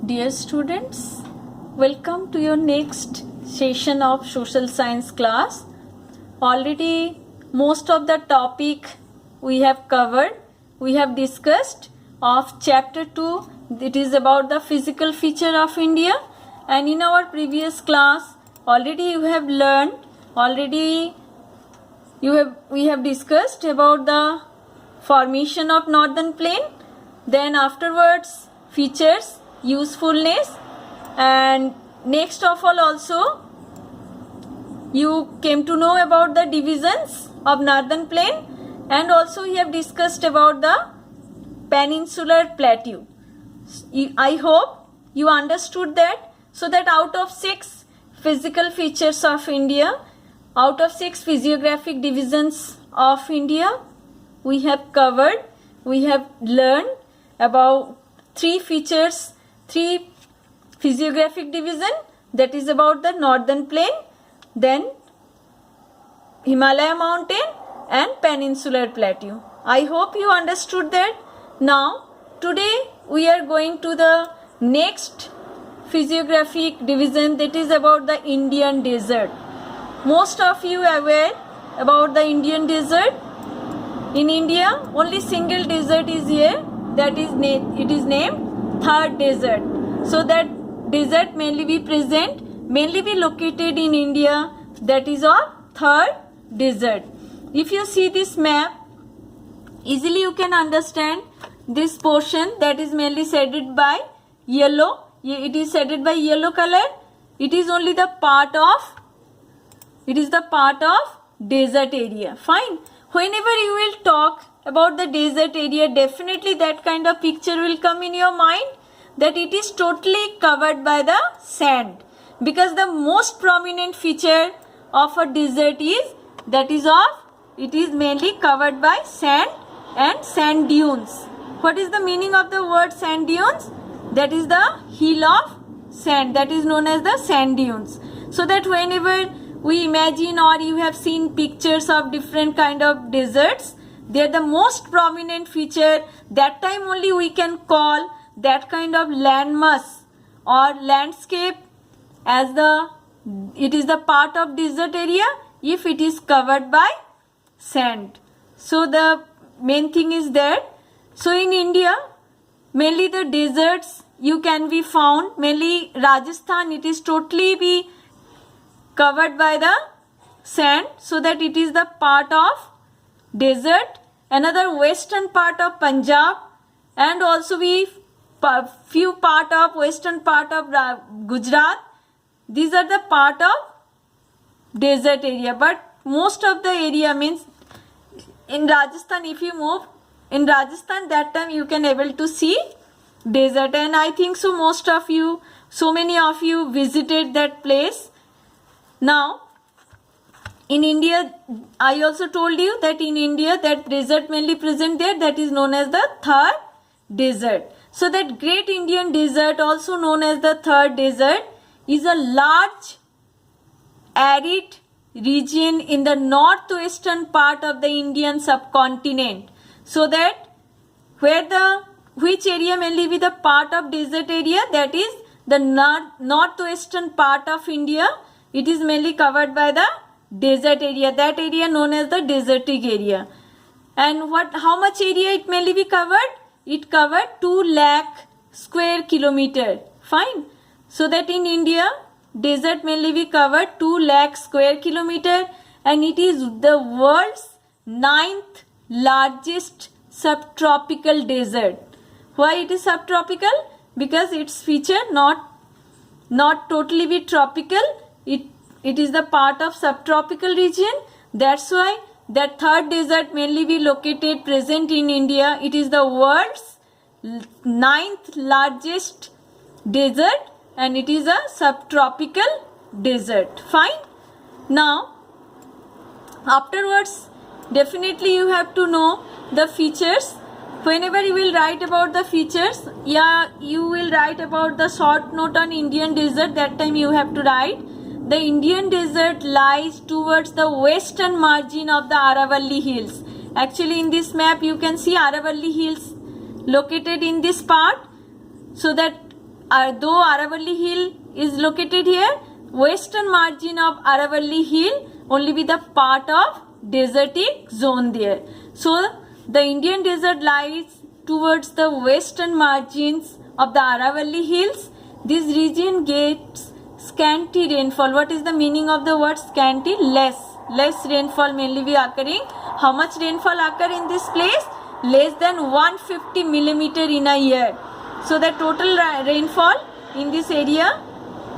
Dear students, welcome to your next session of social science class. Already most of the topic we have covered, we have discussed of chapter 2. It is about the physical feature of India, and in our previous class already you have learned, we have discussed about the formation of northern plain, then afterwards features, usefulness, and next of all also you came to know about the divisions of northern plain, and also we have discussed about the peninsular plateau. I hope you understood that. So that out of 6 physical features of India, out of 6 physiographic divisions of India, we have covered, we have learned about 3 features, 3 physiographic division, that is about the northern plain, then Himalaya mountain and peninsular plateau. I hope you understood that. Now today we are going to the next physiographic division, that is about the Indian desert. Most of you are aware about the Indian desert. In India only single desert is here, that is it is named Thar desert. So that desert mainly be located in India, that is our Thar desert. If you see this map, easily you can understand this portion that is mainly shaded by yellow. It is shaded by yellow color. It is only the part of desert area. Fine. Whenever you will talk about the desert area, definitely that kind of picture will come in your mind, that it is totally covered by the sand, because the most prominent feature of a desert is it is mainly covered by sand and sand dunes. What is the meaning of the word sand dunes? That is the hill of sand, that is known as the sand dunes. So that whenever we imagine or you have seen pictures of different kind of deserts, they are the most prominent feature. That time only we can call that kind of landmass or landscape as it is the part of desert area if it is covered by sand. So the main thing is that, so in India mainly the deserts you can be found, mainly Rajasthan, it is totally be covered by the sand, so that it is the part of desert. Another western part of Punjab, and also few part of western part of Gujarat, these are the part of desert area. But most of the area means in Rajasthan, if you move in Rajasthan, that time you can able to see desert, and I think so many of you visited that place. Now in India, I also told you that in India that desert mainly present there, that is known as the Thar desert. So that great Indian desert, also known as the Thar desert, is a large arid region in the northwestern part of the Indian subcontinent. So that which area mainly be the part of desert area, that is the northwestern part of India, it is mainly covered by the desert area, that area known as the desertic area. And how much area it mainly be covered? It covered 2 lakh square kilometer. Fine. So that in India desert mainly be covered 2 lakh square kilometer, and it is the world's 9th largest subtropical desert. Why it is subtropical? Because its feature not totally be tropical, it is the part of subtropical region. That's why that Thar desert mainly be located present in India. It is the world's 9th largest desert, and it is a subtropical desert. Fine. Now afterwards definitely you have to know the features. Whenever you will write about the features, you will write about the short note on Indian desert. That time you have to write, the Indian desert lies towards the western margin of the Aravalli hills. Actually in this map you can see Aravalli hills located in this part. So that though Aravalli Hill is located here, western margin of Aravalli Hill only be the part of desertic zone there. So the Indian desert lies towards the western margins of the Aravalli Hills. This region gets scanty rainfall. What is the meaning of the word scanty? Less rainfall mainly be occurring. How much rainfall occur in this place? Less than 150 millimeter in a year. So the total rainfall in this area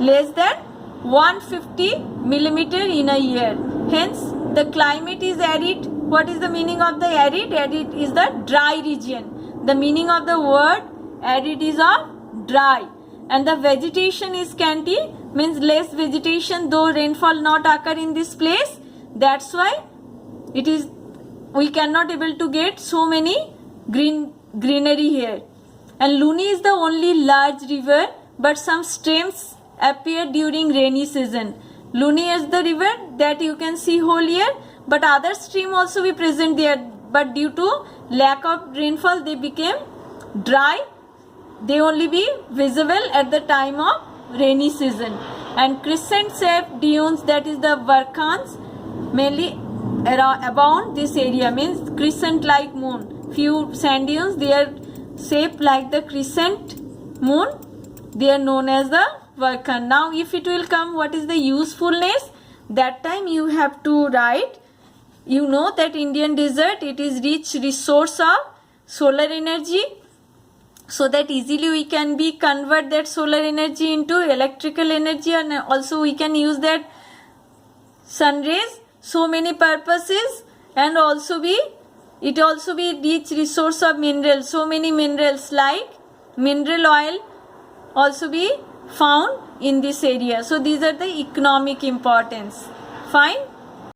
less than 150 millimeter in a year. Hence the climate is arid. What is the meaning of the arid? Arid is the dry region. The meaning of the word arid is of dry. And the vegetation is scanty, means less vegetation, though rainfall not occur in this place. That's why we cannot able to get so many greenery here. And Luni is the only large river, but some streams appear during rainy season. Luni is the river that you can see whole year, but other stream also be present there, but due to lack of rainfall they became dry. They only be visible at the time of rainy season. And crescent shaped dunes, that is the volcans, mainly abound this area, means crescent like moon. Few sand dunes, they are shaped like the crescent moon. They are known as the volcan. Now if it will come, what is the usefulness? That time you have to write. You know that Indian desert, it is rich resource of solar energy. So that easily we can convert that solar energy into electrical energy, and also we can use that sun rays so many purposes, and also it also be rich resource of minerals. So many minerals like mineral oil also be found in this area. So these are the economic importance. Fine.